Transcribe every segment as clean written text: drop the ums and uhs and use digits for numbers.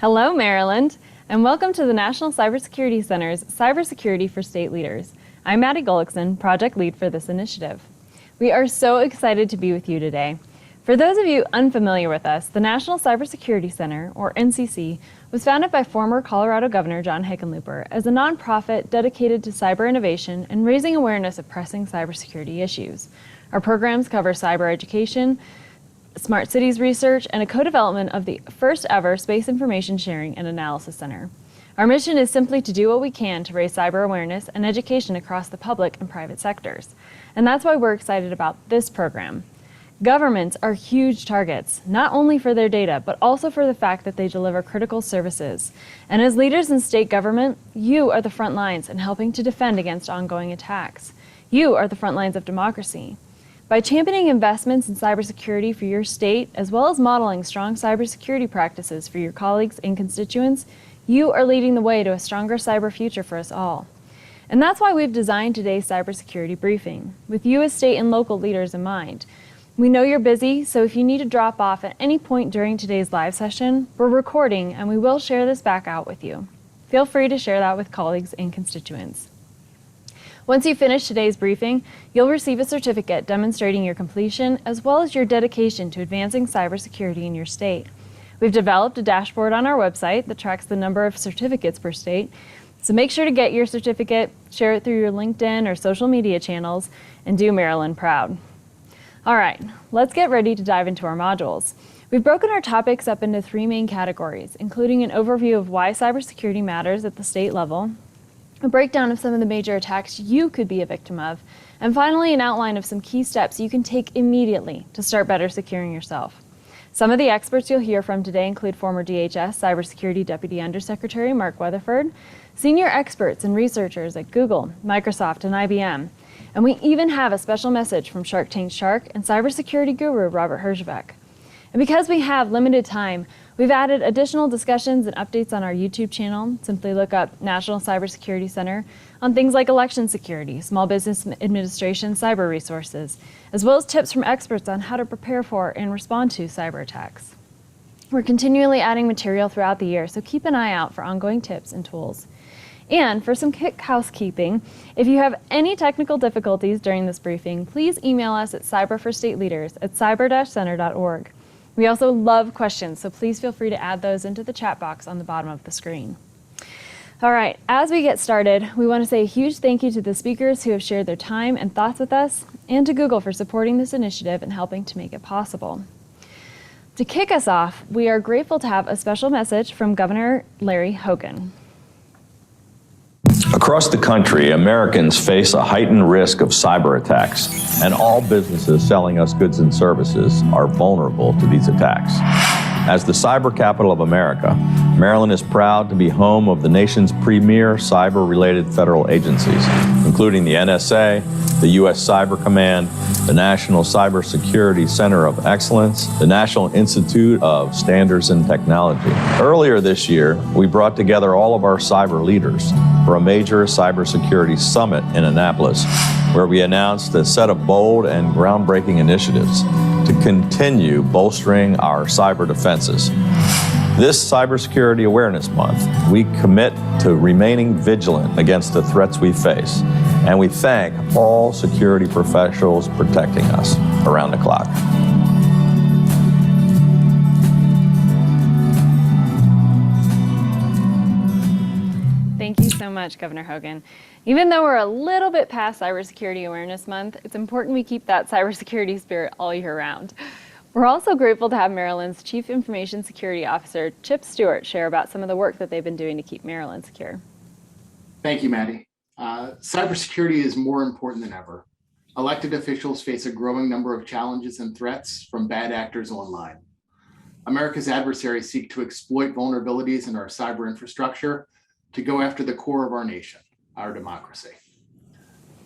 Hello, Maryland, and welcome to the National Cybersecurity Center's Cybersecurity for State Leaders. I'm Maddie Gullickson, project lead for this initiative. We are so excited to be with you today. For those of you unfamiliar with us, the National Cybersecurity Center, or NCC, was founded by former Colorado Governor John Hickenlooper as a nonprofit dedicated to cyber innovation and raising awareness of pressing cybersecurity issues. Our programs cover cyber education, smart cities research, and a co-development of the first ever Space Information Sharing and Analysis Center. Our mission is simply to do what we can to raise cyber awareness and education across the public and private sectors. And that's why we're excited about this program. Governments are huge targets, not only for their data, but also for the fact that they deliver critical services. And as leaders in state government, you are the front lines in helping to defend against ongoing attacks. You are the front lines of democracy. By championing investments in cybersecurity for your state, as well as modeling strong cybersecurity practices for your colleagues and constituents, you are leading the way to a stronger cyber future for us all. And that's why we've designed today's cybersecurity briefing, with you as state and local leaders in mind. We know you're busy, so if you need to drop off at any point during today's live session, we're recording and we will share this back out with you. Feel free to share that with colleagues and constituents. Once you finish today's briefing, you'll receive a certificate demonstrating your completion as well as your dedication to advancing cybersecurity in your state. We've developed a dashboard on our website that tracks the number of certificates per state, so make sure to get your certificate, share it through your LinkedIn or social media channels, and do Maryland proud. All right, let's get ready to dive into our modules. We've broken our topics up into three main categories, including an overview of why cybersecurity matters at the state level, a breakdown of some of the major attacks you could be a victim of, and finally an outline of some key steps you can take immediately to start better securing yourself. Some of the experts you'll hear from today include former DHS Cybersecurity Deputy Undersecretary Mark Weatherford, senior experts and researchers at Google, Microsoft, and IBM, and we even have a special message from Shark Tank's Shark and cybersecurity guru Robert Herjavec. And because we have limited time, we've added additional discussions and updates on our YouTube channel. Simply look up National Cybersecurity Center on things like election security, small business administration, cyber resources, as well as tips from experts on how to prepare for and respond to cyber attacks. We're continually adding material throughout the year, so keep an eye out for ongoing tips and tools. And for some quick housekeeping, if you have any technical difficulties during this briefing, please email us at cyberforstateleaders@cyber-center.org. We also love questions, so please feel free to add those into the chat box on the bottom of the screen. All right, as we get started, we want to say a huge thank you to the speakers who have shared their time and thoughts with us, and to Google for supporting this initiative and helping to make it possible. To kick us off, we are grateful to have a special message from Governor Larry Hogan. Across the country, Americans face a heightened risk of cyber attacks, and all businesses selling us goods and services are vulnerable to these attacks. As the cyber capital of America, Maryland is proud to be home of the nation's premier cyber-related federal agencies, including the NSA, the U.S. Cyber Command, the National Cybersecurity Center of Excellence, the National Institute of Standards and Technology. Earlier this year, we brought together all of our cyber leaders for a major cybersecurity summit in Annapolis, where we announced a set of bold and groundbreaking initiatives to continue bolstering our cyber defenses. This Cybersecurity Awareness Month, we commit to remaining vigilant against the threats we face, and we thank all security professionals protecting us around the clock. Thank you so much, Governor Hogan. Even though we're a little bit past Cybersecurity Awareness Month, it's important we keep that cybersecurity spirit all year round. We're also grateful to have Maryland's Chief Information Security Officer, Chip Stewart, share about some of the work that they've been doing to keep Maryland secure. Thank you, Maddie. Cybersecurity is more important than ever. Elected officials face a growing number of challenges and threats from bad actors online. America's adversaries seek to exploit vulnerabilities in our cyber infrastructure to go after the core of our nation, our democracy.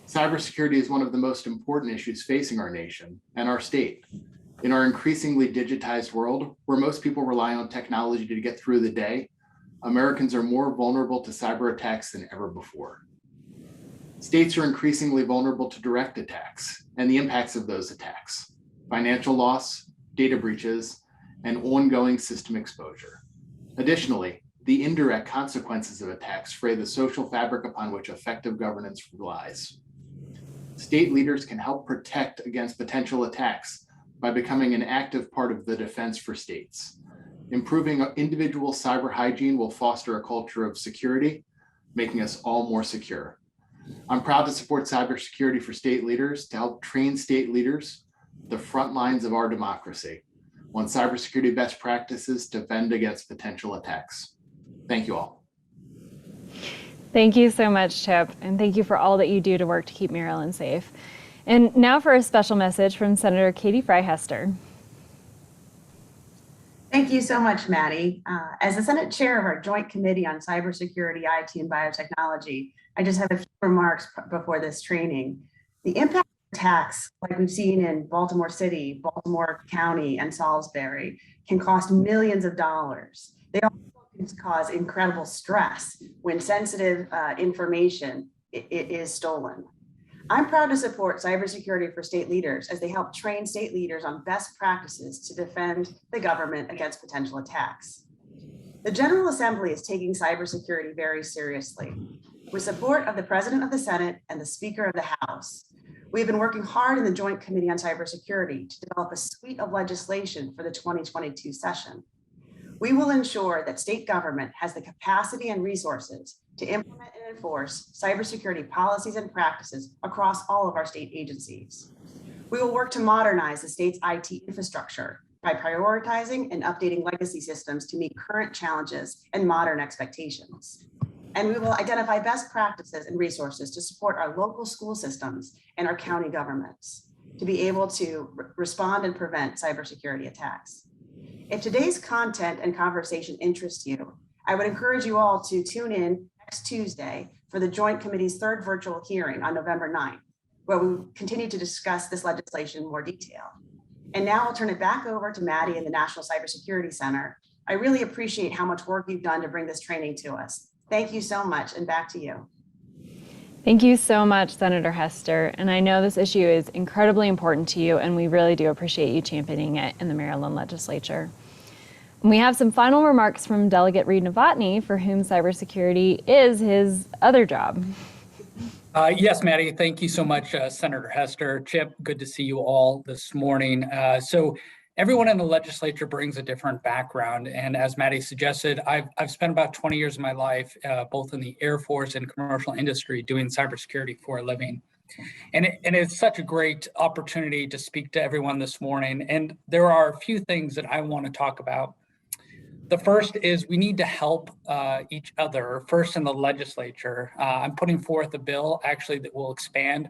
Cybersecurity is one of the most important issues facing our nation and our state. In our increasingly digitized world, where most people rely on technology to get through the day, Americans are more vulnerable to cyber attacks than ever before. States are increasingly vulnerable to direct attacks and the impacts of those attacks, financial loss, data breaches, and ongoing system exposure. Additionally, the indirect consequences of attacks fray the social fabric upon which effective governance relies. State leaders can help protect against potential attacks by becoming an active part of the defense for states. Improving individual cyber hygiene will foster a culture of security, making us all more secure. I'm proud to support cybersecurity for state leaders to help train state leaders, the front lines of our democracy, on cybersecurity best practices to defend against potential attacks. Thank you all. Thank you so much, Chip, and thank you for all that you do to work to keep Maryland safe. And now for a special message from Senator Katie Hester. Thank you so much, Maddie. As the Senate Chair of our Joint Committee on Cybersecurity, IT, and Biotechnology, I just have a few remarks before this training. The impact of attacks, like we've seen in Baltimore City, Baltimore County, and Salisbury, can cost millions of dollars. They also can cause incredible stress when sensitive information is stolen. I'm proud to support cybersecurity for state leaders as they help train state leaders on best practices to defend the government against potential attacks. The General Assembly is taking cybersecurity very seriously. With support of the President of the Senate and the Speaker of the House, we've been working hard in the Joint Committee on Cybersecurity to develop a suite of legislation for the 2022 session. We will ensure that state government has the capacity and resources to implement and enforce cybersecurity policies and practices across all of our state agencies. We will work to modernize the state's IT infrastructure by prioritizing and updating legacy systems to meet current challenges and modern expectations. And we will identify best practices and resources to support our local school systems and our county governments to be able to respond and prevent cybersecurity attacks. If today's content and conversation interests you, I would encourage you all to tune in next Tuesday for the Joint Committee's third virtual hearing on November 9th, where we continue to discuss this legislation in more detail. And now I'll turn it back over to Maddie and the National Cybersecurity Center. I really appreciate how much work you've done to bring this training to us. Thank you so much, and back to you. Thank you so much, Senator Hester. And I know this issue is incredibly important to you, and we really do appreciate you championing it in the Maryland legislature. And we have some final remarks from Delegate Reed Novotny, for whom cybersecurity is his other job. Yes, Maddie, thank you so much, Senator Hester. Chip, good to see you all this morning. So everyone in the legislature brings a different background. And as Maddie suggested, I've spent about 20 years of my life, both in the Air Force and commercial industry, doing cybersecurity for a living. And it's such a great opportunity to speak to everyone this morning. And there are a few things that I want to talk about. The first is we need to help each other, first in the legislature. I'm putting forth a bill actually that will expand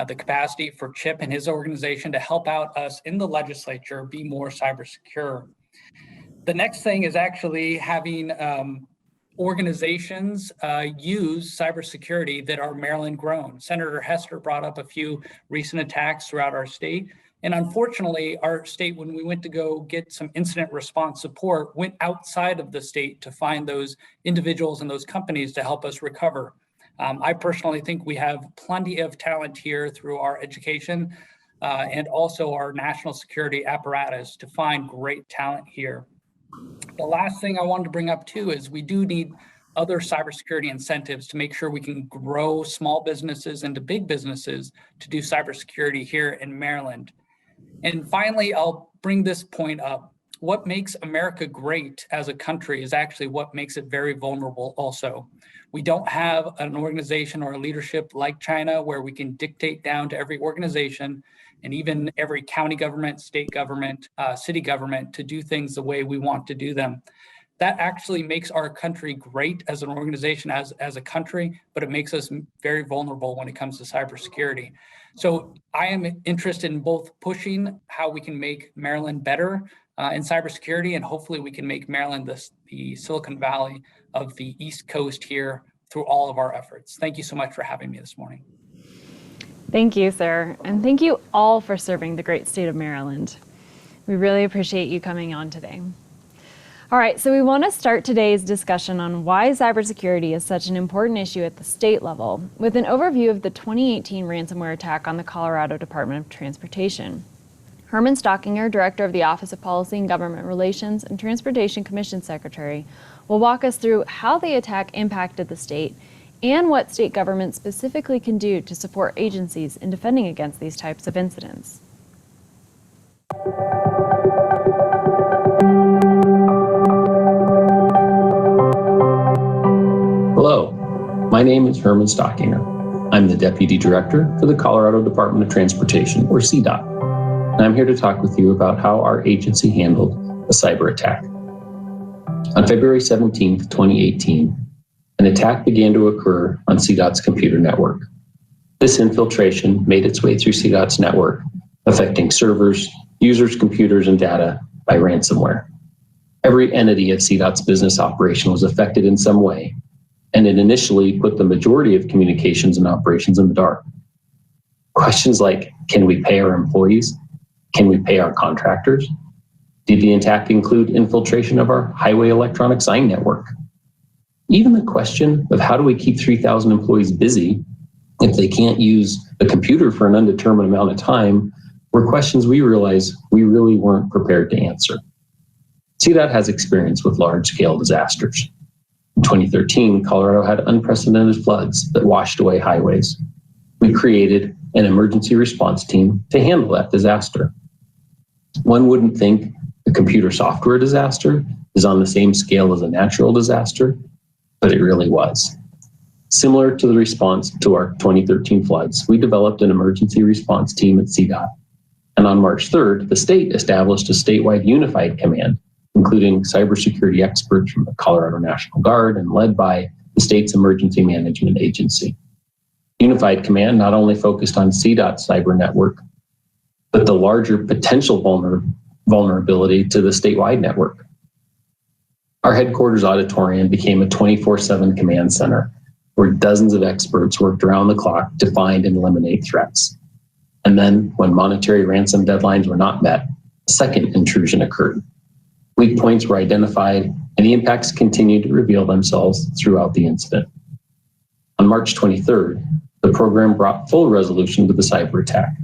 the capacity for Chip and his organization to help out us in the legislature be more cyber secure. The next thing is actually having organizations use cybersecurity that are Maryland grown. Senator Hester brought up a few recent attacks throughout our state. And unfortunately, our state, when we went to go get some incident response support, went outside of the state to find those individuals and those companies to help us recover. I personally think we have plenty of talent here through our education and also our national security apparatus to find great talent here. The last thing I wanted to bring up too is we do need other cybersecurity incentives to make sure we can grow small businesses into big businesses to do cybersecurity here in Maryland. And finally, I'll bring this point up. What makes America great as a country is actually what makes it very vulnerable also. We don't have an organization or a leadership like China where we can dictate down to every organization and even every county government, state government, city government to do things the way we want to do them. That actually makes our country great as an organization, as a country, but it makes us very vulnerable when it comes to cybersecurity. So I am interested in both pushing how we can make Maryland better in cybersecurity, and hopefully we can make Maryland the Silicon Valley of the East Coast here through all of our efforts. Thank you so much for having me this morning. Thank you, sir. And thank you all for serving the great state of Maryland. We really appreciate you coming on today. All right, so we want to start today's discussion on why cybersecurity is such an important issue at the state level with an overview of the 2018 ransomware attack on the Colorado Department of Transportation. Herman Stockinger, Director of the Office of Policy and Government Relations and Transportation Commission Secretary, will walk us through how the attack impacted the state and what state governments specifically can do to support agencies in defending against these types of incidents. Hello, my name is Herman Stockinger. I'm the Deputy Director for the Colorado Department of Transportation, or CDOT, and I'm here to talk with you about how our agency handled a cyber attack. On February 17, 2018, an attack began to occur on CDOT's computer network. This infiltration made its way through CDOT's network, affecting servers, users' computers, and data by ransomware. Every entity of CDOT's business operation was affected in some way, and it initially put the majority of communications and operations in the dark. Questions like, can we pay our employees? Can we pay our contractors? Did the attack include infiltration of our highway electronic sign network? Even the question of how do we keep 3,000 employees busy if they can't use a computer for an undetermined amount of time were questions we realized we really weren't prepared to answer. CDOT has experience with large-scale disasters. In 2013, Colorado had unprecedented floods that washed away highways. We created an emergency response team to handle that disaster. One wouldn't think a computer software disaster is on the same scale as a natural disaster, but it really was. Similar to the response to our 2013 floods, we developed an emergency response team at CDOT. And on March 3rd, the state established a statewide unified command, including cybersecurity experts from the Colorado National Guard and led by the state's emergency management agency. Unified command not only focused on CDOT's cyber network, but the larger potential vulnerability to the statewide network. Our headquarters auditorium became a 24/7 command center where dozens of experts worked around the clock to find and eliminate threats. And then when monetary ransom deadlines were not met, a second intrusion occurred. Weak points were identified and the impacts continued to reveal themselves throughout the incident. On March 23rd, the program brought full resolution to the cyber attack.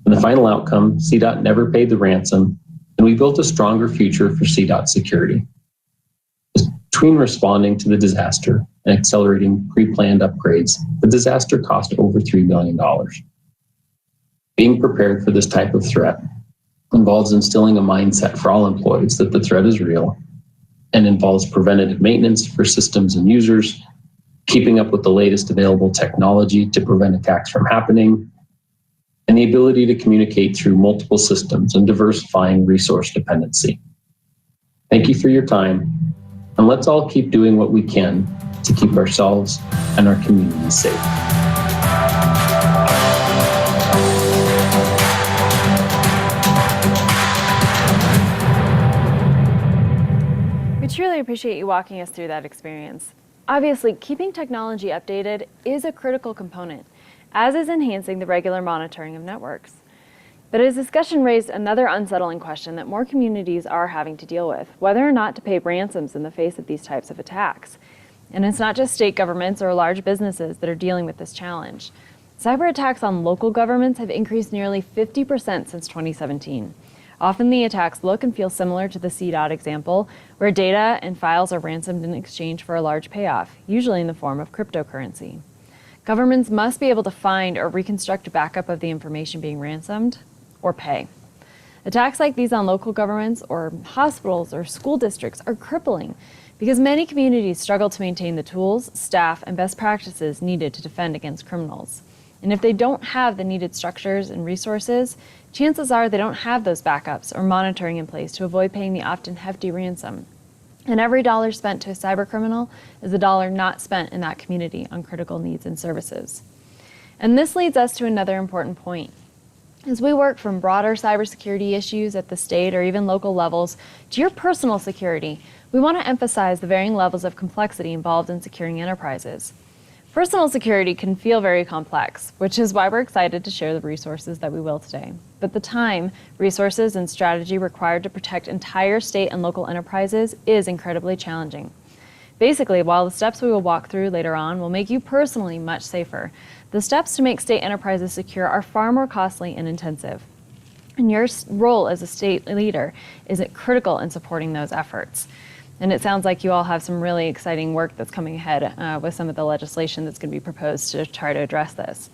In the final outcome, CDOT never paid the ransom, and we built a stronger future for CDOT security. Between responding to the disaster and accelerating pre-planned upgrades, the disaster cost over $3 million. Being prepared for this type of threat involves instilling a mindset for all employees that the threat is real and involves preventative maintenance for systems and users, keeping up with the latest available technology to prevent attacks from happening, and the ability to communicate through multiple systems and diversifying resource dependency. Thank you for your time, and let's all keep doing what we can to keep ourselves and our communities safe. We truly appreciate you walking us through that experience. Obviously, keeping technology updated is a critical component, as is enhancing the regular monitoring of networks. But his discussion raised another unsettling question that more communities are having to deal with, whether or not to pay ransoms in the face of these types of attacks. And it's not just state governments or large businesses that are dealing with this challenge. Cyber attacks on local governments have increased nearly 50% since 2017. Often the attacks look and feel similar to the CDOT example, where data and files are ransomed in exchange for a large payoff, usually in the form of cryptocurrency. Governments must be able to find or reconstruct a backup of the information being ransomed, or pay. Attacks like these on local governments or hospitals or school districts are crippling because many communities struggle to maintain the tools, staff, and best practices needed to defend against criminals. And if they don't have the needed structures and resources, chances are they don't have those backups or monitoring in place to avoid paying the often hefty ransom. And every dollar spent to a cyber criminal is a dollar not spent in that community on critical needs and services. And this leads us to another important point. As we work from broader cybersecurity issues at the state or even local levels to your personal security, we want to emphasize the varying levels of complexity involved in securing enterprises. Personal security can feel very complex, which is why we're excited to share the resources that we will today. But the time, resources, and strategy required to protect entire state and local enterprises is incredibly challenging. Basically, while the steps we will walk through later on will make you personally much safer, the steps to make state enterprises secure are far more costly and intensive. And your role as a state leader is critical in supporting those efforts. And it sounds like you all have some really exciting work that's coming ahead with some of the legislation that's going to be proposed to try to address this.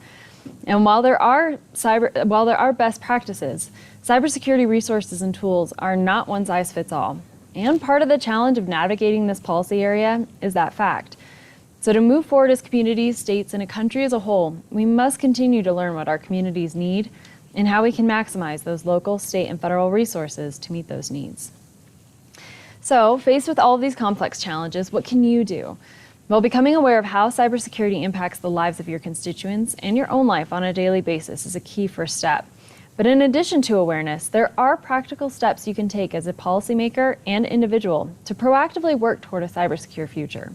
And while there are best practices, cybersecurity resources and tools are not one size fits all. And part of the challenge of navigating this policy area is that fact. So to move forward as communities, states, and a country as a whole, we must continue to learn what our communities need and how we can maximize those local, state, and federal resources to meet those needs. So, faced with all of these complex challenges, what can you do? Well, becoming aware of how cybersecurity impacts the lives of your constituents and your own life on a daily basis is a key first step. But in addition to awareness, there are practical steps you can take as a policymaker and individual to proactively work toward a cybersecure future.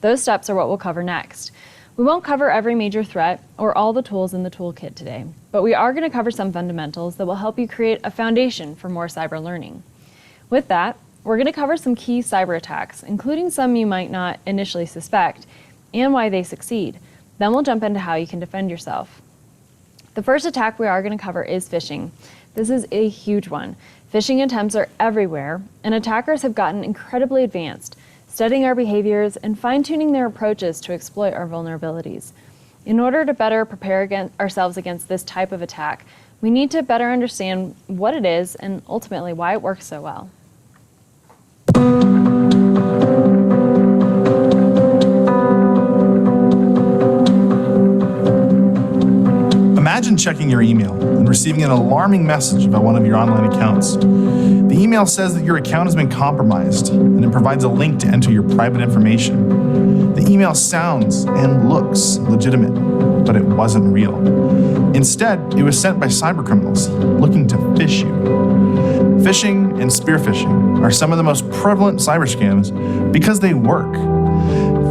Those steps are what we'll cover next. We won't cover every major threat or all the tools in the toolkit today, but we are going to cover some fundamentals that will help you create a foundation for more cyber learning. With that, we're going to cover some key cyber attacks, including some you might not initially suspect, and why they succeed. Then we'll jump into how you can defend yourself. The first attack we are going to cover is phishing. This is a huge one. Phishing attempts are everywhere, and attackers have gotten incredibly advanced, studying our behaviors and fine-tuning their approaches to exploit our vulnerabilities. In order to better prepare ourselves against this type of attack, we need to better understand what it is and ultimately why it works so well. Imagine checking your email and receiving an alarming message about one of your online accounts. The email says that your account has been compromised, and it provides a link to enter your private information. The email sounds and looks legitimate, but it wasn't real. Instead, it was sent by cybercriminals looking to phish you. Phishing and spear phishing are some of the most prevalent cyber scams because they work.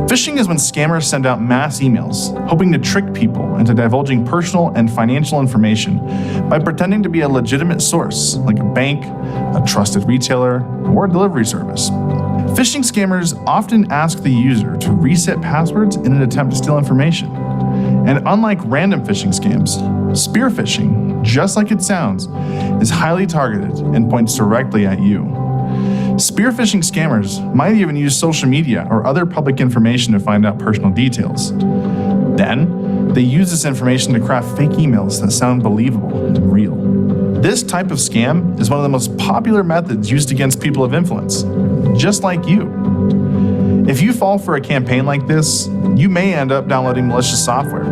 Phishing is when scammers send out mass emails, hoping to trick people into divulging personal and financial information by pretending to be a legitimate source, like a bank, a trusted retailer, or a delivery service. Phishing scammers often ask the user to reset passwords in an attempt to steal information. And unlike random phishing scams, spear phishing, just like it sounds, is highly targeted and points directly at you. Spear phishing scammers might even use social media or other public information to find out personal details. Then, they use this information to craft fake emails that sound believable and real. This type of scam is one of the most popular methods used against people of influence, just like you. If you fall for a campaign like this, you may end up downloading malicious software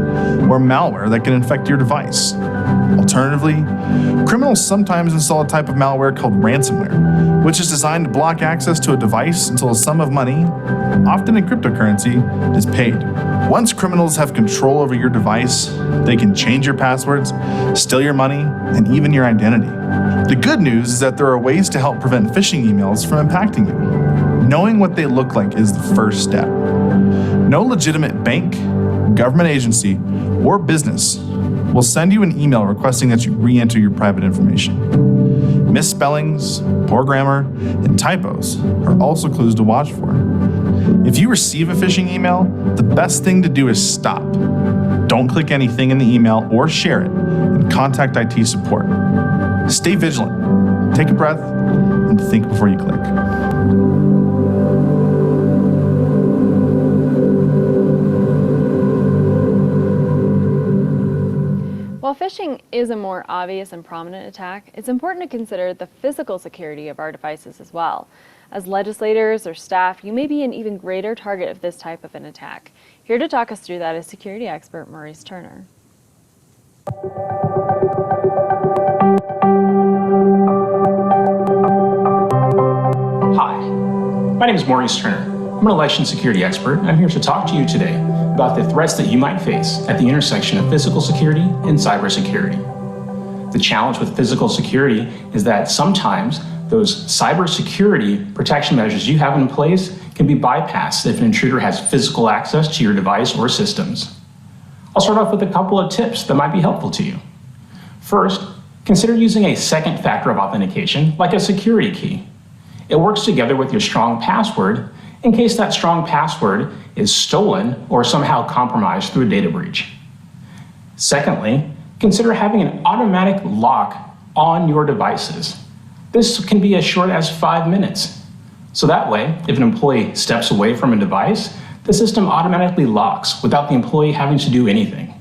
or malware that can infect your device. Alternatively, criminals sometimes install a type of malware called ransomware, which is designed to block access to a device until a sum of money, often in cryptocurrency, is paid. Once criminals have control over your device, they can change your passwords, steal your money, and even your identity. The good news is that there are ways to help prevent phishing emails from impacting you. Knowing what they look like is the first step. No legitimate bank, government agency, or business will send you an email requesting that you re-enter your private information. Misspellings, poor grammar, and typos are also clues to watch for. If you receive a phishing email, the best thing to do is stop. Don't click anything in the email or share it, and contact IT support. Stay vigilant, take a breath, and think before you click. While phishing is a more obvious and prominent attack, it's important to consider the physical security of our devices as well. As legislators or staff, you may be an even greater target of this type of an attack. Here to talk us through that is security expert Maurice Turner. Hi, my name is Maurice Turner. I'm an election security expert, and I'm here to talk to you today about the threats that you might face at the intersection of physical security and cybersecurity. The challenge with physical security is that sometimes those cybersecurity protection measures you have in place can be bypassed if an intruder has physical access to your device or systems. I'll start off with a couple of tips that might be helpful to you. First, consider using a second factor of authentication, like a security key. It works together with your strong password in case that strong password is stolen or somehow compromised through a data breach. Secondly, consider having an automatic lock on your devices. This can be as short as 5 minutes. So that way, if an employee steps away from a device, the system automatically locks without the employee having to do anything.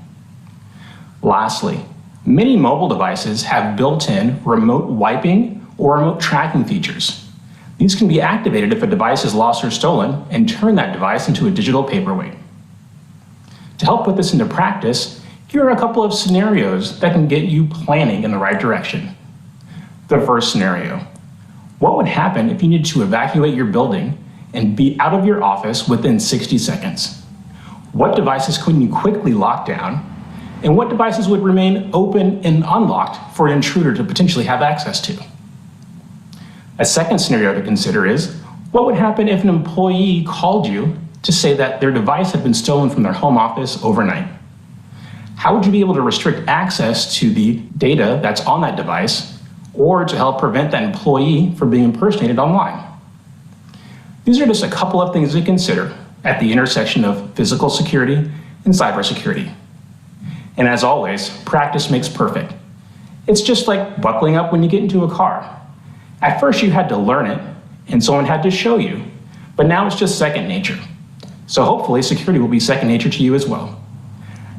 Lastly, many mobile devices have built-in remote wiping or remote tracking features. These can be activated if a device is lost or stolen and turn that device into a digital paperweight. To help put this into practice, here are a couple of scenarios that can get you planning in the right direction. The first scenario: what would happen if you needed to evacuate your building and be out of your office within 60 seconds? What devices can you quickly lock down? And what devices would remain open and unlocked for an intruder to potentially have access to? A second scenario to consider is, what would happen if an employee called you to say that their device had been stolen from their home office overnight? How would you be able to restrict access to the data that's on that device, or to help prevent that employee from being impersonated online? These are just a couple of things to consider at the intersection of physical security and cybersecurity. And as always, practice makes perfect. It's just like buckling up when you get into a car. At first you had to learn it, and someone had to show you, but now it's just second nature. So hopefully security will be second nature to you as well.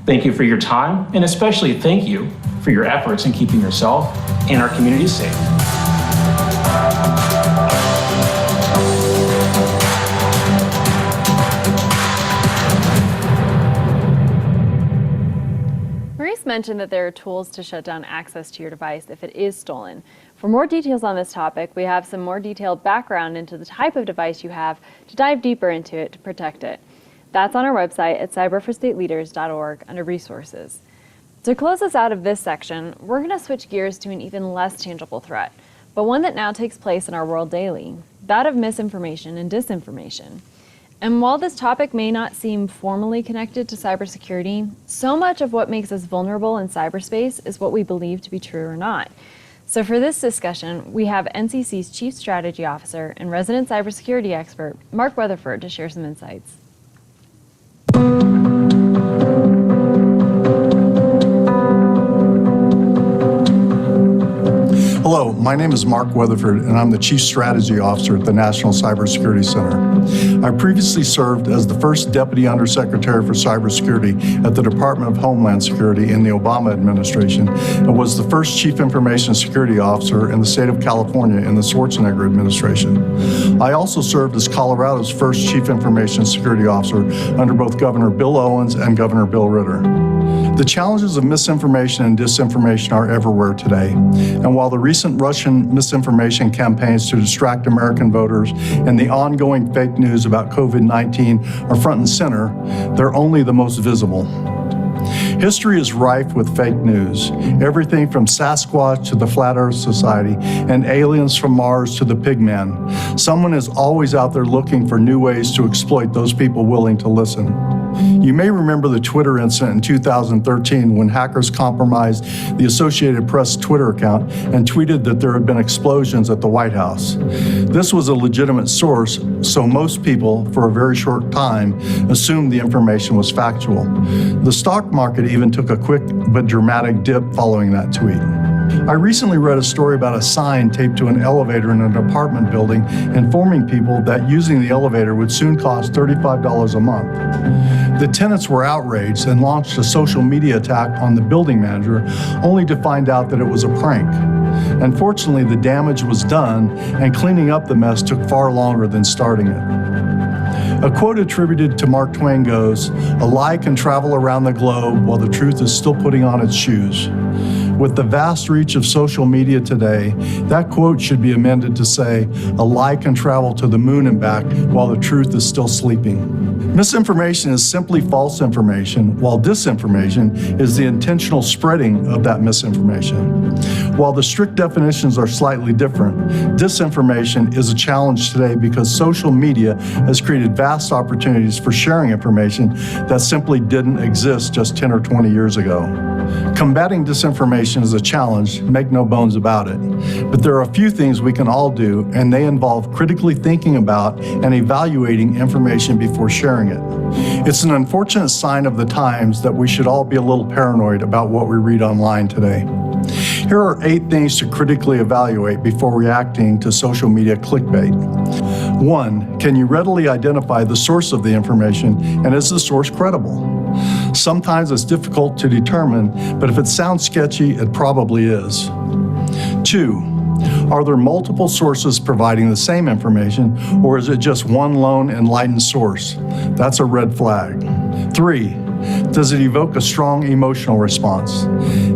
Thank you for your time, and especially thank you for your efforts in keeping yourself and our community safe. Maurice mentioned that there are tools to shut down access to your device if it is stolen. For more details on this topic, we have some more detailed background into the type of device you have to dive deeper into it to protect it. That's on our website at cyberforstateleaders.org under resources. To close us out of this section, we're going to switch gears to an even less tangible threat, but one that now takes place in our world daily, that of misinformation and disinformation. And while this topic may not seem formally connected to cybersecurity, so much of what makes us vulnerable in cyberspace is what we believe to be true or not. So for this discussion, we have NCC's Chief Strategy Officer and resident cybersecurity expert, Mark Weatherford, to share some insights. Hello, my name is Mark Weatherford, and I'm the Chief Strategy Officer at the National Cybersecurity Center. I previously served as the first Deputy Undersecretary for Cybersecurity at the Department of Homeland Security in the Obama administration, and was the first Chief Information Security Officer in the state of California in the Schwarzenegger administration. I also served as Colorado's first Chief Information Security Officer under both Governor Bill Owens and Governor Bill Ritter. The challenges of misinformation and disinformation are everywhere today, and while the recent Russian misinformation campaigns to distract American voters and the ongoing fake news about COVID-19 are front and center, they're only the most visible. History is rife with fake news, everything from Sasquatch to the Flat Earth Society and aliens from Mars to the Pigman. Someone is always out there looking for new ways to exploit those people willing to listen. You may remember the Twitter incident in 2013 when hackers compromised the Associated Press Twitter account and tweeted that there had been explosions at the White House. This was a legitimate source, so most people, for a very short time, assumed the information was factual. The stock market even took a quick but dramatic dip following that tweet. I recently read a story about a sign taped to an elevator in an apartment building informing people that using the elevator would soon cost $35 a month. The tenants were outraged and launched a social media attack on the building manager, only to find out that it was a prank. Unfortunately, the damage was done, and cleaning up the mess took far longer than starting it. A quote attributed to Mark Twain goes, "A lie can travel around the globe while the truth is still putting on its shoes." With the vast reach of social media today, that quote should be amended to say, "A lie can travel to the moon and back while the truth is still sleeping." Misinformation is simply false information, while disinformation is the intentional spreading of that misinformation. While the strict definitions are slightly different, disinformation is a challenge today because social media has created vast opportunities for sharing information that simply didn't exist just 10 or 20 years ago. Combating disinformation is a challenge, make no bones about it. But there are a few things we can all do, and they involve critically thinking about and evaluating information before sharing it. It's an unfortunate sign of the times that we should all be a little paranoid about what we read online today. Here are 8 things to critically evaluate before reacting to social media clickbait. 1, can you readily identify the source of the information, and is the source credible? Sometimes it's difficult to determine, but if it sounds sketchy, it probably is. 2, are there multiple sources providing the same information, or is it just one lone enlightened source? That's a red flag. 3, does it evoke a strong emotional response?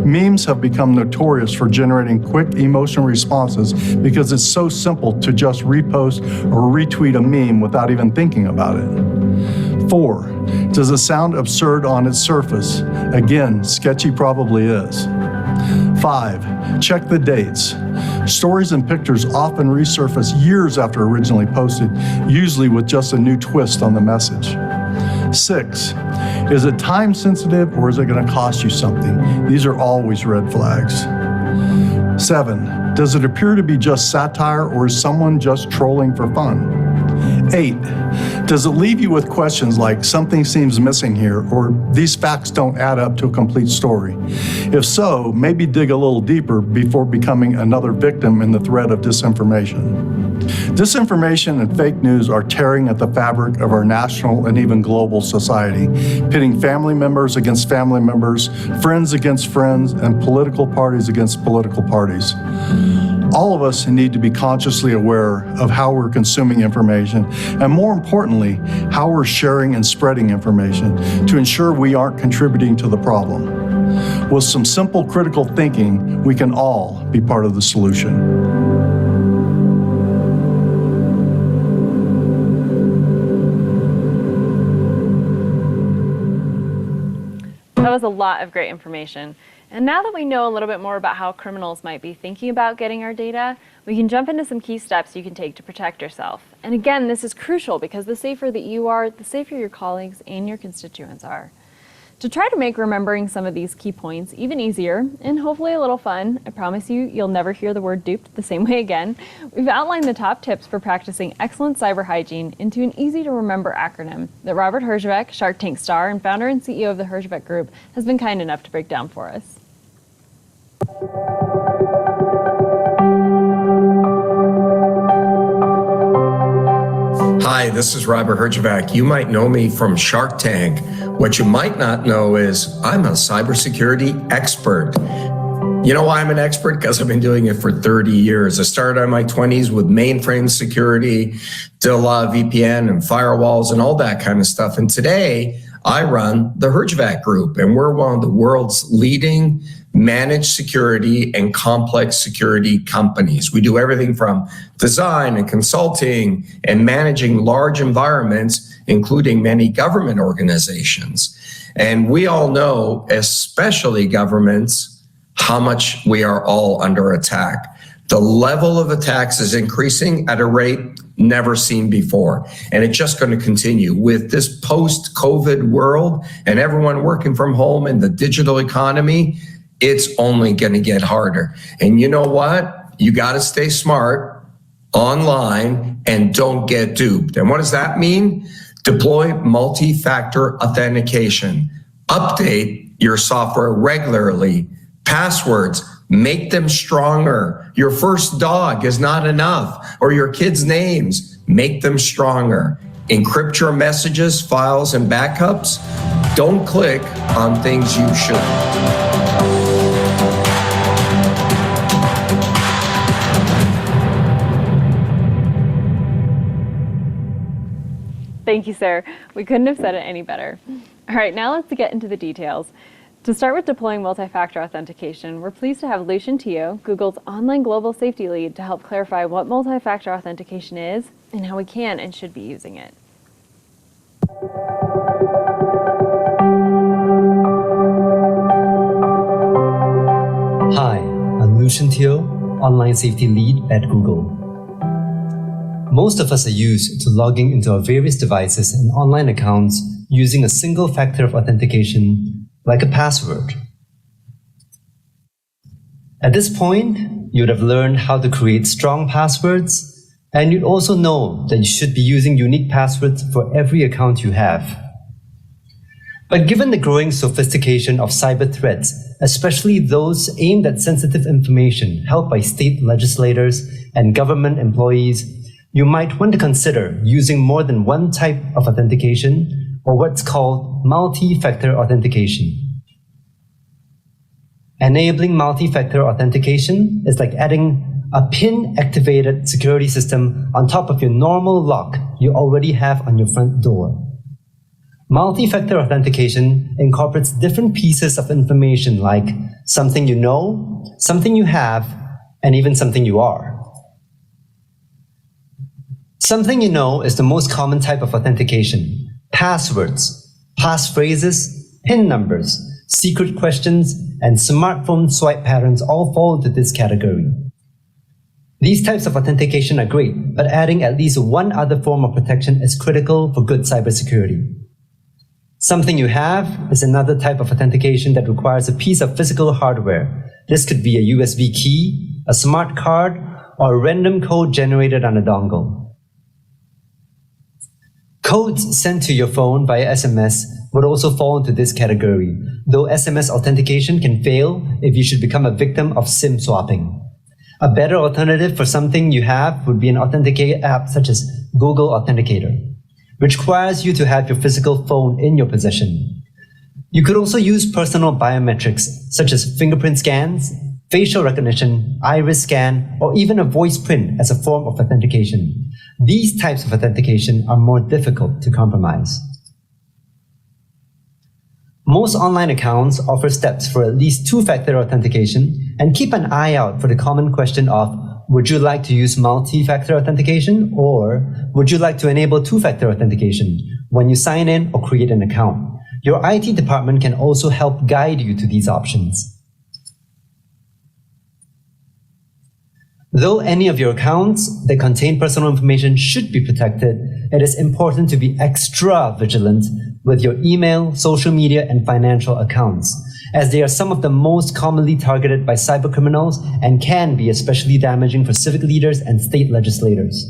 Memes have become notorious for generating quick emotional responses because it's so simple to just repost or retweet a meme without even thinking about it. 4, does it sound absurd on its surface? Again, sketchy probably is. 5, check the dates. Stories and pictures often resurface years after originally posted, usually with just a new twist on the message. 6, is it time sensitive or is it going to cost you something? These are always red flags. 7, does it appear to be just satire or is someone just trolling for fun? 8, does it leave you with questions like something seems missing here or these facts don't add up to a complete story? If so, maybe dig a little deeper before becoming another victim in the thread of disinformation. Disinformation and fake news are tearing at the fabric of our national and even global society, pitting family members against family members, friends against friends, and political parties against political parties. All of us need to be consciously aware of how we're consuming information, and more importantly, how we're sharing and spreading information to ensure we aren't contributing to the problem. With some simple critical thinking, we can all be part of the solution. That was a lot of great information. And now that we know a little bit more about how criminals might be thinking about getting our data, we can jump into some key steps you can take to protect yourself. And again, this is crucial because the safer that you are, the safer your colleagues and your constituents are. To try to make remembering some of these key points even easier and hopefully a little fun, I promise you'll never hear the word duped the same way again, we've outlined the top tips for practicing excellent cyber hygiene into an easy to remember acronym that Robert Herjavec, Shark Tank star and founder and CEO of the Herjavec Group, has been kind enough to break down for us. Hi, this is Robert Herjavec. You might know me from Shark Tank. What you might not know is I'm a cybersecurity expert. You know why I'm an expert? Because I've been doing it for 30 years. I started in my 20s with mainframe security, did a lot of VPN and firewalls and all that kind of stuff. And today I run the Herjavec Group, and we're one of the world's leading managed security and complex security companies. We do everything from design and consulting and managing large environments, including many government organizations. And we all know, especially governments, how much we are all under attack. The level of attacks is increasing at a rate never seen before. And it's just going to continue with this post-COVID world and everyone working from home and the digital economy. It's only going to get harder. And you know what? You got to stay smart online and don't get duped. And what does that mean? Deploy multi-factor authentication. Update your software regularly. Passwords, make them stronger. Your first dog is not enough, or your kids' names, make them stronger. Encrypt your messages, files, and backups. Don't click on things you shouldn't. Thank you, sir. We couldn't have said it any better. All right, now let's get into the details. To start with deploying multi-factor authentication, we're pleased to have Lucian Teo, Google's online global safety lead, to help clarify what multi-factor authentication is and how we can and should be using it. Hi, I'm Lucian Teo, online safety lead at Google. Most of us are used to logging into our various devices and online accounts using a single factor of authentication, like a password. At this point, you would have learned how to create strong passwords, and you'd also know that you should be using unique passwords for every account you have. But given the growing sophistication of cyber threats especially those aimed at sensitive information held by state legislators and government employees, you might want to consider using more than one type of authentication, or what's called multi-factor authentication. Enabling multi-factor authentication is like adding a PIN-activated security system on top of your normal lock you already have on your front door. Multi-factor authentication incorporates different pieces of information like something you know, something you have, and even something you are. Something you know is the most common type of authentication. Passwords, passphrases, PIN numbers, secret questions, and smartphone swipe patterns all fall into this category. These types of authentication are great, but adding at least one other form of protection is critical for good cybersecurity. Something you have is another type of authentication that requires a piece of physical hardware. This could be a USB key, a smart card, or a random code generated on a dongle. Codes sent to your phone via SMS would also fall into this category, though SMS authentication can fail if you should become a victim of SIM swapping. A better alternative for something you have would be an authenticator app such as Google Authenticator, which requires you to have your physical phone in your possession. You could also use personal biometrics such as fingerprint scans, facial recognition, iris scan, or even a voice print as a form of authentication. These types of authentication are more difficult to compromise. Most online accounts offer steps for at least two-factor authentication, and keep an eye out for the common question of, would you like to use multi-factor authentication, or would you like to enable two-factor authentication when you sign in or create an account? Your IT department can also help guide you to these options. Though any of your accounts that contain personal information should be protected, it is important to be extra vigilant with your email, social media, and financial accounts, as they are some of the most commonly targeted by cybercriminals and can be especially damaging for civic leaders and state legislators.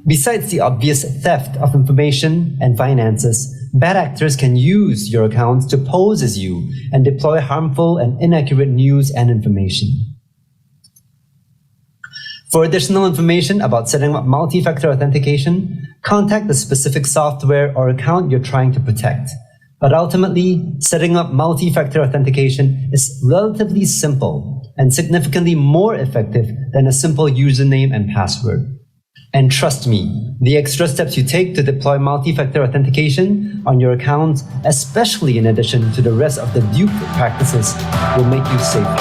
Besides the obvious theft of information and finances, bad actors can use your accounts to pose as you and deploy harmful and inaccurate news and information. For additional information about setting up multi-factor authentication, contact the specific software or account you're trying to protect. But ultimately, setting up multi-factor authentication is relatively simple and significantly more effective than a simple username and password. And trust me, the extra steps you take to deploy multi-factor authentication on your accounts, especially in addition to the rest of the dupe practices, will make you safer.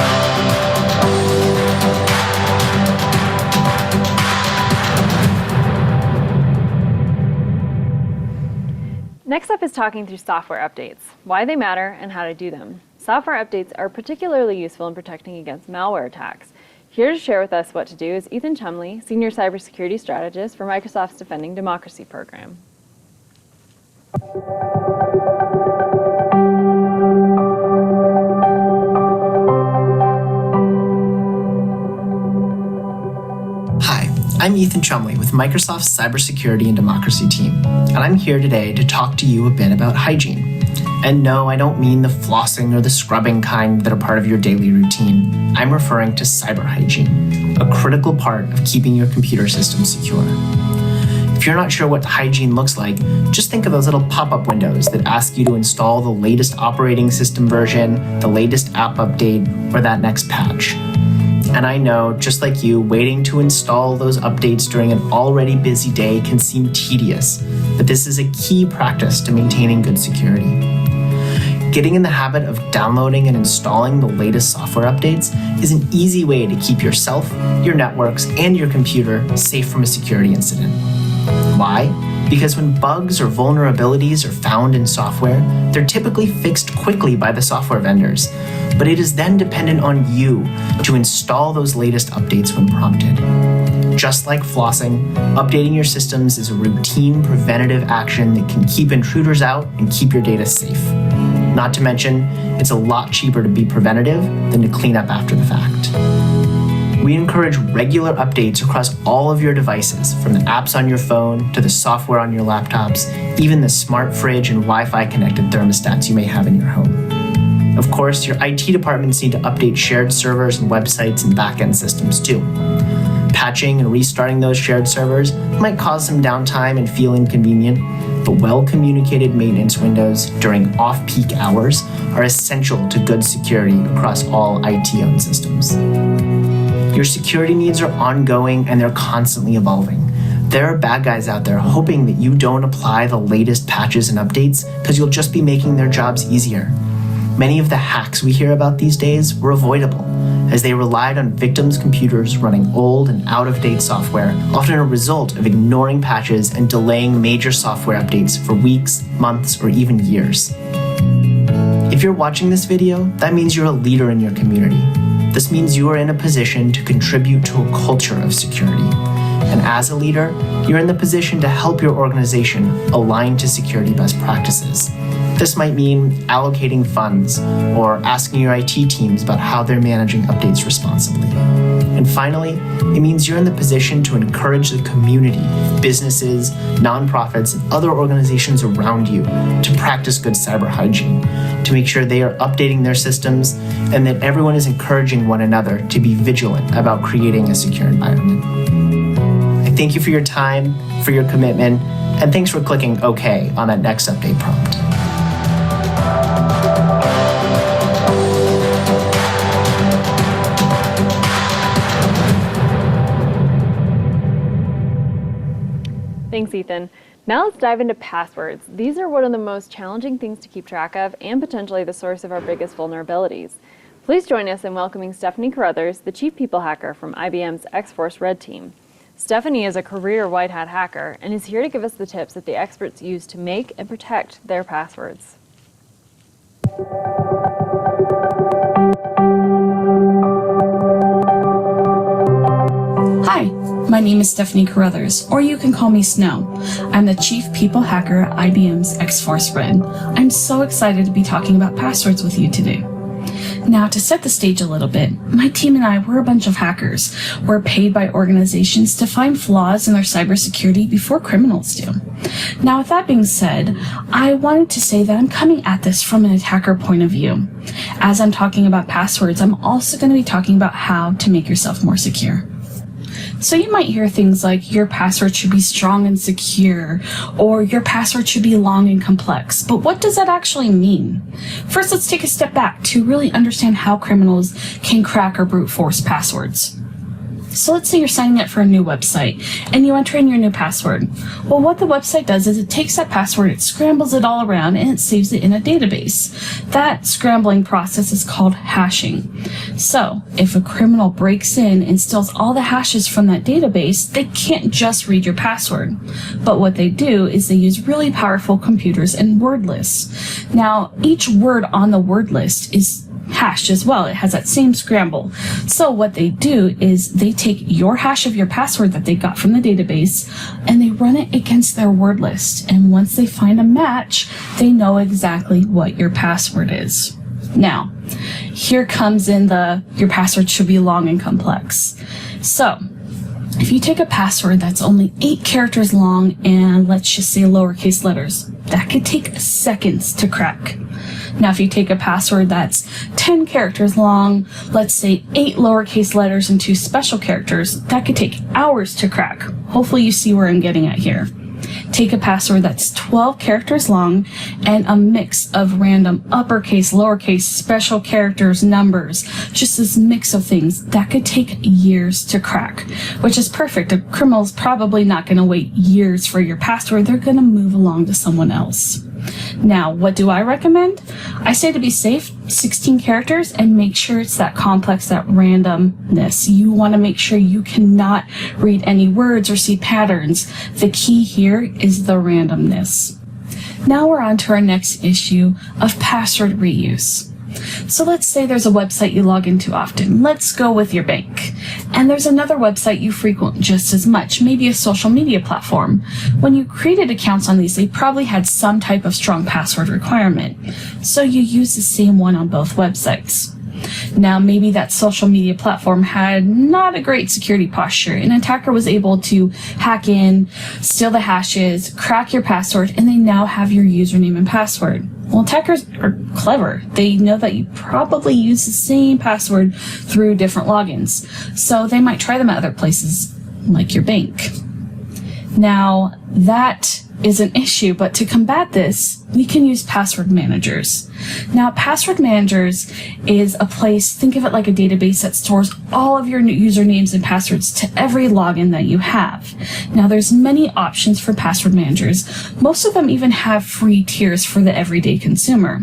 Next up is talking through software updates, why they matter, and how to do them. Software updates are particularly useful in protecting against malware attacks. Here to share with us what to do is Ethan Chumley, Senior Cybersecurity Strategist for Microsoft's Defending Democracy program. I'm Ethan Chumley with Microsoft's Cybersecurity and Democracy team, and I'm here today to talk to you a bit about hygiene. And no, I don't mean the flossing or the scrubbing kind that are part of your daily routine. I'm referring to cyber hygiene, a critical part of keeping your computer system secure. If you're not sure what hygiene looks like, just think of those little pop-up windows that ask you to install the latest operating system version, the latest app update, or that next patch. And I know, just like you, waiting to install those updates during an already busy day can seem tedious, but this is a key practice to maintaining good security. Getting in the habit of downloading and installing the latest software updates is an easy way to keep yourself, your networks, and your computer safe from a security incident. Why? Because when bugs or vulnerabilities are found in software, they're typically fixed quickly by the software vendors, but it is then dependent on you to install those latest updates when prompted. Just like flossing, updating your systems is a routine preventative action that can keep intruders out and keep your data safe. Not to mention, it's a lot cheaper to be preventative than to clean up after the fact. We encourage regular updates across all of your devices, from the apps on your phone to the software on your laptops, even the smart fridge and Wi-Fi connected thermostats you may have in your home. Of course, your IT departments need to update shared servers and websites and backend systems too. Patching and restarting those shared servers might cause some downtime and feel inconvenient, but well-communicated maintenance windows during off-peak hours are essential to good security across all IT-owned systems. Your security needs are ongoing and they're constantly evolving. There are bad guys out there hoping that you don't apply the latest patches and updates because you'll just be making their jobs easier. Many of the hacks we hear about these days were avoidable, as they relied on victims' computers running old and out-of-date software, often a result of ignoring patches and delaying major software updates for weeks, months, or even years. If you're watching this video, that means you're a leader in your community. This means you are in a position to contribute to a culture of security. And as a leader, you're in the position to help your organization align to security best practices. This might mean allocating funds or asking your IT teams about how they're managing updates responsibly. And finally, it means you're in the position to encourage the community, businesses, nonprofits, and other organizations around you to practice good cyber hygiene, to make sure they are updating their systems and that everyone is encouraging one another to be vigilant about creating a secure environment. I thank you for your time, for your commitment, and thanks for clicking OK on that next update prompt. Thanks, Ethan. Now let's dive into passwords. These are one of the most challenging things to keep track of and potentially the source of our biggest vulnerabilities. Please join us in welcoming Stephanie Carruthers, the Chief People Hacker from IBM's X-Force Red team. Stephanie is a career white hat hacker and is here to give us the tips that the experts use to make and protect their passwords. Hi, my name is Stephanie Carruthers, or you can call me Snow. I'm the Chief People Hacker at IBM's X-Force Red. I'm so excited to be talking about passwords with you today. Now, to set the stage a little bit, my team and I, we're a bunch of hackers. We're paid by organizations to find flaws in their cybersecurity before criminals do. Now, with that being said, I wanted to say that I'm coming at this from an attacker point of view. As I'm talking about passwords, I'm also going to be talking about how to make yourself more secure. So you might hear things like your password should be strong and secure, or your password should be long and complex. But what does that actually mean? First, let's take a step back to really understand how criminals can crack or brute force passwords. So let's say you're signing up for a new website and you enter in your new password. Well, what the website does is it takes that password, it scrambles it all around, and it saves it in a database. That scrambling process is called hashing. So if a criminal breaks in and steals all the hashes from that database, they can't just read your password. But what they do is they use really powerful computers and word lists. Now, each word on the word list is hashed as well. It has that same scramble. So what they do is they take your hash of your password that they got from the database and they run it against their word list. And once they find a match, they know exactly what your password is. Now, here comes in your password should be long and complex. So if you take a password that's only 8 characters long and let's just say lowercase letters, that could take seconds to crack. Now, if you take a password that's 10 characters long, let's say 8 lowercase letters and 2 special characters, that could take hours to crack. Hopefully you see where I'm getting at here. Take a password that's 12 characters long and a mix of random uppercase, lowercase, special characters, numbers, just this mix of things. That could take years to crack, which is perfect. A criminal's probably not going to wait years for your password. They're going to move along to someone else. Now, what do I recommend? I say to be safe, 16 characters, and make sure it's that complex, that randomness. You want to make sure you cannot read any words or see patterns. The key here is the randomness. Now we're on to our next issue of password reuse. So let's say there's a website you log into often. Let's go with your bank. And there's another website you frequent just as much, maybe a social media platform. When you created accounts on these, they probably had some type of strong password requirement. So you use the same one on both websites. Now, maybe that social media platform had not a great security posture. An attacker was able to hack in, steal the hashes, crack your password, and they now have your username and password. Well, attackers are clever. They know that you probably use the same password through different logins, so they might try them at other places, like your bank. Now, that is an issue, but to combat this, we can use password managers. Now, password managers is a place, think of it like a database that stores all of your usernames and passwords to every login that you have. Now, there's many options for password managers. Most of them even have free tiers for the everyday consumer.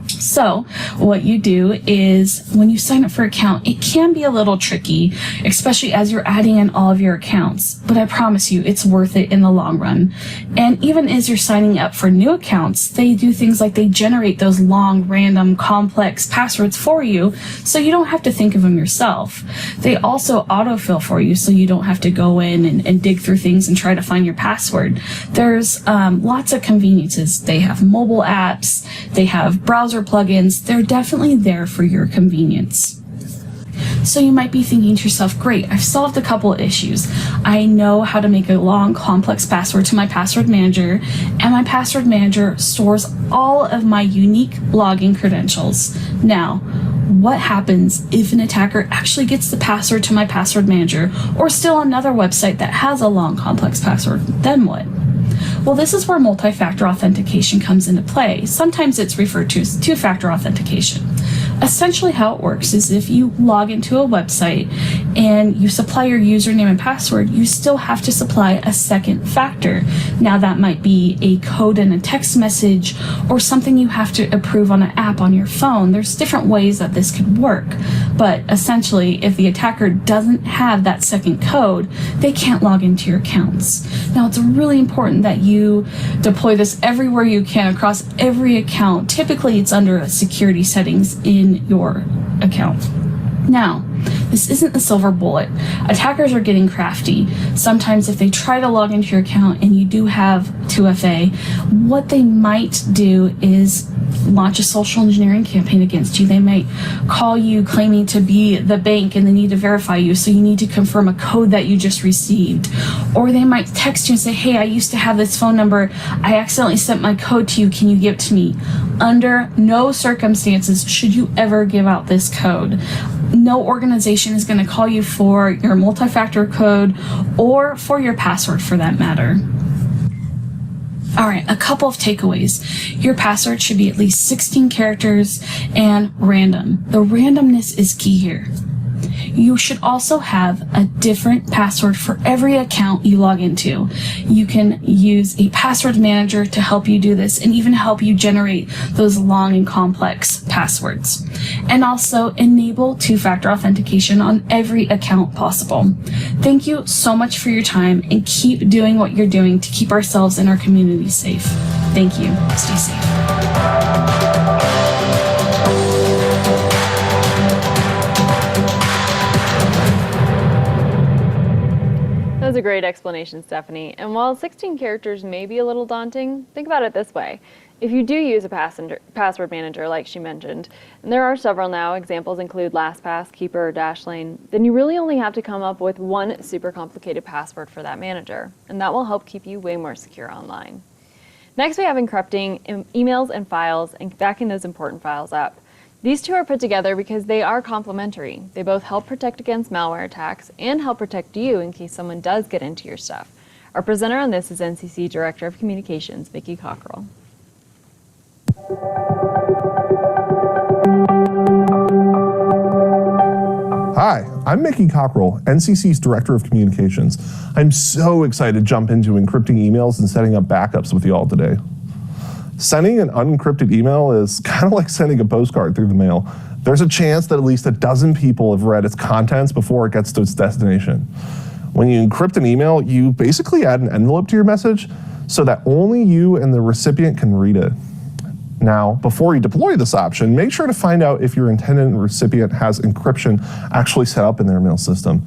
So what you do is when you sign up for an account, it can be a little tricky, especially as you're adding in all of your accounts, but I promise you it's worth it in the long run. And even as you're signing up for new accounts, they do things like they generate those long, random, complex passwords for you, so you don't have to think of them yourself. They also autofill for you, so you don't have to go in and dig through things and try to find your password. There's lots of conveniences. They have mobile apps, they have browser plugins. They're definitely there for your convenience. So you might be thinking to yourself, great, I've solved a couple of issues. I know how to make a long, complex password to my password manager, and my password manager stores all of my unique login credentials. Now, what happens if an attacker actually gets the password to my password manager, or still another website that has a long, complex password? Then what? Well, this is where multi-factor authentication comes into play. Sometimes it's referred to as two-factor authentication. Essentially how it works is if you log into a website and you supply your username and password, you still have to supply a second factor. Now that might be a code in a text message or something you have to approve on an app on your phone. There's different ways that this could work. But essentially, if the attacker doesn't have that second code, they can't log into your accounts. Now, it's really important that you deploy this everywhere you can across every account. Typically, it's under security settings in your account. Now, this isn't the silver bullet. Attackers are getting crafty. Sometimes if they try to log into your account and you do have 2FA, what they might do is launch a social engineering campaign against you. They might call you claiming to be the bank and they need to verify you, so you need to confirm a code that you just received. Or they might text you and say, hey, I used to have this phone number. I accidentally sent my code to you. Can you give it to me? Under no circumstances should you ever give out this code. No organization is going to call you for your multi-factor code or for your password for that matter. All right, a couple of takeaways. Your password should be at least 16 characters and random. The randomness is key here. You should also have a different password for every account you log into. You can use a password manager to help you do this and even help you generate those long and complex passwords. And also enable two-factor authentication on every account possible. Thank you so much for your time, and keep doing what you're doing to keep ourselves and our community safe. Thank you. Stay safe. That was a great explanation, Stephanie. And while 16 characters may be a little daunting, think about it this way. If you do use a password manager, like she mentioned, and there are several now, examples include LastPass, Keeper, or Dashlane, then you really only have to come up with one super complicated password for that manager, and that will help keep you way more secure online. Next, we have encrypting emails and files and backing those important files up. These two are put together because they are complementary. They both help protect against malware attacks and help protect you in case someone does get into your stuff. Our presenter on this is NCC Director of Communications, Vicki Cockrell. Hi, I'm Mickey Cockrell, NCC's Director of Communications. I'm so excited to jump into encrypting emails and setting up backups with you all today. Sending an unencrypted email is kind of like sending a postcard through the mail. There's a chance that at least a dozen people have read its contents before it gets to its destination. When you encrypt an email, you basically add an envelope to your message so that only you and the recipient can read it. Now, before you deploy this option, make sure to find out if your intended recipient has encryption actually set up in their mail system.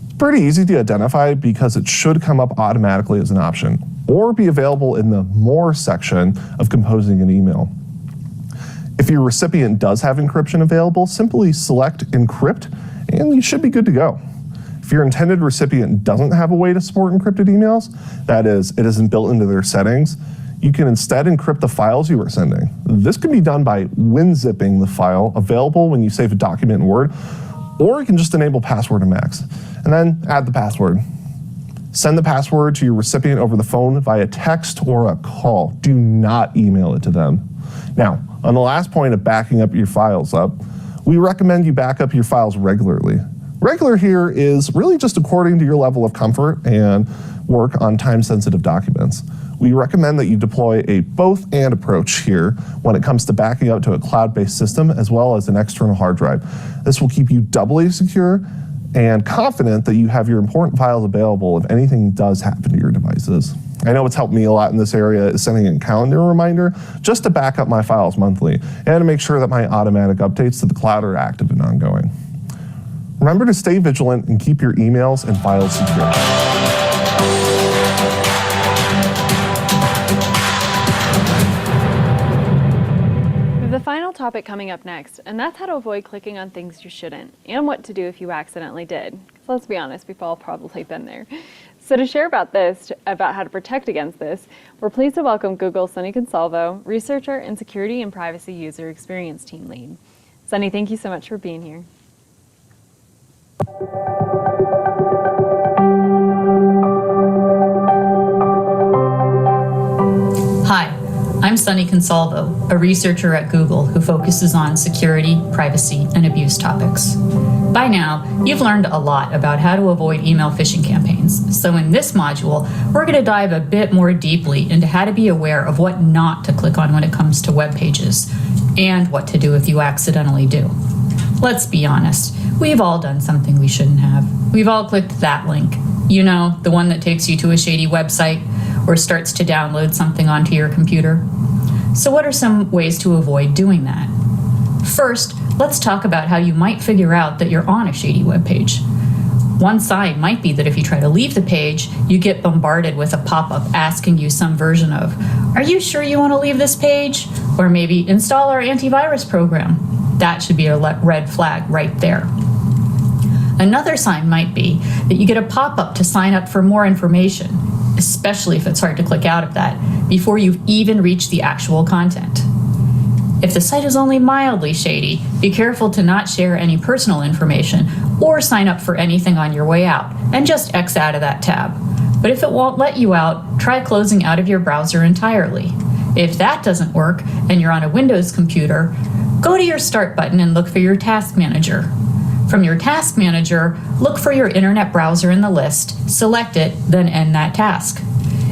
It's pretty easy to identify because it should come up automatically as an option, or be available in the More section of composing an email. If your recipient does have encryption available, simply select Encrypt, and you should be good to go. If your intended recipient doesn't have a way to support encrypted emails, that is, it isn't built into their settings, You can instead encrypt the files you are sending. This can be done by WinZipping the file available when you save a document in Word, or you can just enable password in Macs, and then add the password. Send the password to your recipient over the phone via text or a call. Do not email it to them. Now, on the last point of backing up your files up, we recommend you back up your files regularly. Regular here is really just according to your level of comfort and work on time-sensitive documents. We recommend that you deploy a both-and approach here when it comes to backing up to a cloud-based system as well as an external hard drive. This will keep you doubly secure and confident that you have your important files available if anything does happen to your devices. I know what's helped me a lot in this area is sending a calendar reminder just to back up my files monthly and to make sure that my automatic updates to the cloud are active and ongoing. Remember to stay vigilant and keep your emails and files secure. The final topic coming up next, and that's how to avoid clicking on things you shouldn't, and what to do if you accidentally did. So let's be honest, we've all probably been there. So to share about how to protect against this, we're pleased to welcome Google's Sunny Consalvo, researcher and security and privacy user experience team lead. Sunny, thank you so much for being here. Hi, I'm Sunny Consalvo, a researcher at Google who focuses on security, privacy, and abuse topics. By now, you've learned a lot about how to avoid email phishing campaigns. So in this module, we're going to dive a bit more deeply into how to be aware of what not to click on when it comes to web pages, and what to do if you accidentally do. Let's be honest, we've all done something we shouldn't have. We've all clicked that link. You know, the one that takes you to a shady website or starts to download something onto your computer. So what are some ways to avoid doing that? First, let's talk about how you might figure out that you're on a shady web page. One sign might be that if you try to leave the page, you get bombarded with a pop-up asking you some version of, "Are you sure you want to leave this page?" Or maybe, "Install our antivirus program." That should be a red flag right there. Another sign might be that you get a pop-up to sign up for more information, especially if it's hard to click out of that, before you've even reached the actual content. If the site is only mildly shady, be careful to not share any personal information or sign up for anything on your way out, and just X out of that tab. But if it won't let you out, try closing out of your browser entirely. If that doesn't work and you're on a Windows computer, go to your Start button and look for your Task Manager. From your Task Manager, look for your internet browser in the list, select it, then end that task.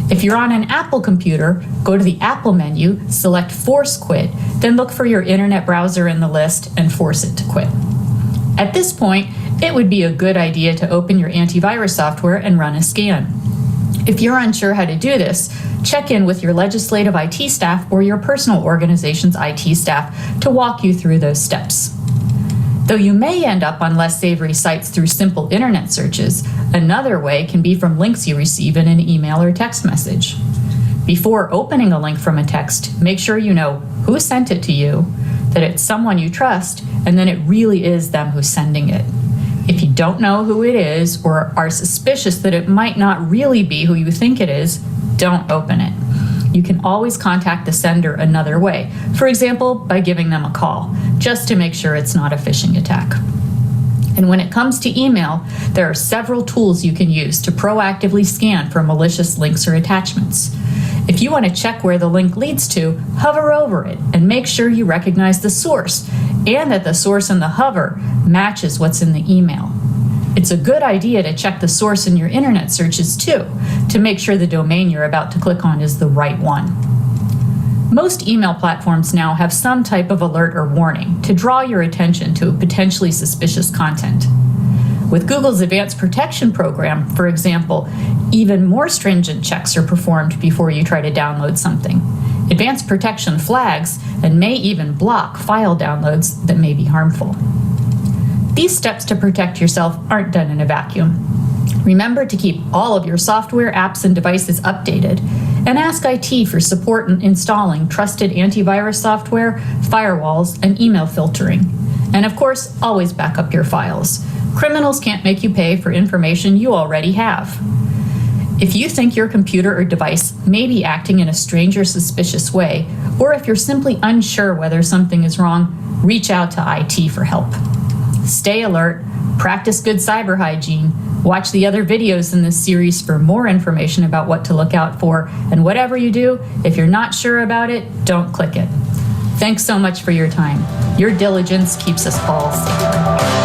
If you're on an Apple computer, go to the Apple menu, select Force Quit, then look for your internet browser in the list and force it to quit. At this point, it would be a good idea to open your antivirus software and run a scan. If you're unsure how to do this, check in with your legislative IT staff or your personal organization's IT staff to walk you through those steps. Though you may end up on less savory sites through simple internet searches, another way can be from links you receive in an email or text message. Before opening a link from a text, make sure you know who sent it to you, that it's someone you trust, and then it really is them who's sending it. If you don't know who it is or are suspicious that it might not really be who you think it is, don't open it. You can always contact the sender another way, for example, by giving them a call, just to make sure it's not a phishing attack. And when it comes to email, there are several tools you can use to proactively scan for malicious links or attachments. If you want to check where the link leads to, hover over it and make sure you recognize the source and that the source in the hover matches what's in the email. It's a good idea to check the source in your internet searches too, to make sure the domain you're about to click on is the right one. Most email platforms now have some type of alert or warning to draw your attention to potentially suspicious content. With Google's Advanced Protection Program, for example, even more stringent checks are performed before you try to download something. Advanced protection flags and may even block file downloads that may be harmful. These steps to protect yourself aren't done in a vacuum. Remember to keep all of your software, apps, and devices updated, and ask IT for support in installing trusted antivirus software, firewalls, and email filtering. And of course, always back up your files. Criminals can't make you pay for information you already have. If you think your computer or device may be acting in a strange or suspicious way, or if you're simply unsure whether something is wrong, reach out to IT for help. Stay alert, practice good cyber hygiene, watch the other videos in this series for more information about what to look out for, and whatever you do, if you're not sure about it, don't click it. Thanks so much for your time. Your diligence keeps us all safe.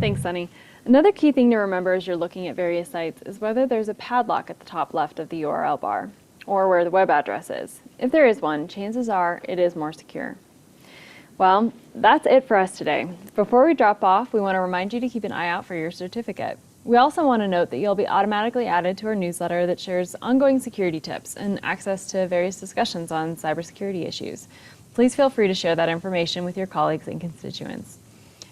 Thanks, Sunny. Another key thing to remember as you're looking at various sites is whether there's a padlock at the top left of the URL bar, or where the web address is. If there is one, chances are it is more secure. Well, that's it for us today. Before we drop off, we want to remind you to keep an eye out for your certificate. We also want to note that you'll be automatically added to our newsletter that shares ongoing security tips and access to various discussions on cybersecurity issues. Please feel free to share that information with your colleagues and constituents.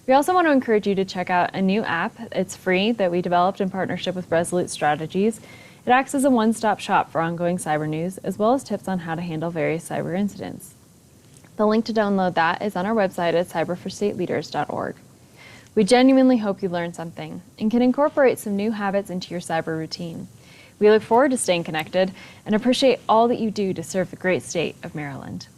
We also want to encourage you to check out a new app. It's free that we developed in partnership with Resolute Strategies. It acts as a one-stop shop for ongoing cyber news, as well as tips on how to handle various cyber incidents. The link to download that is on our website at cyberforstateleaders.org. We genuinely hope you learned something and can incorporate some new habits into your cyber routine. We look forward to staying connected and appreciate all that you do to serve the great state of Maryland.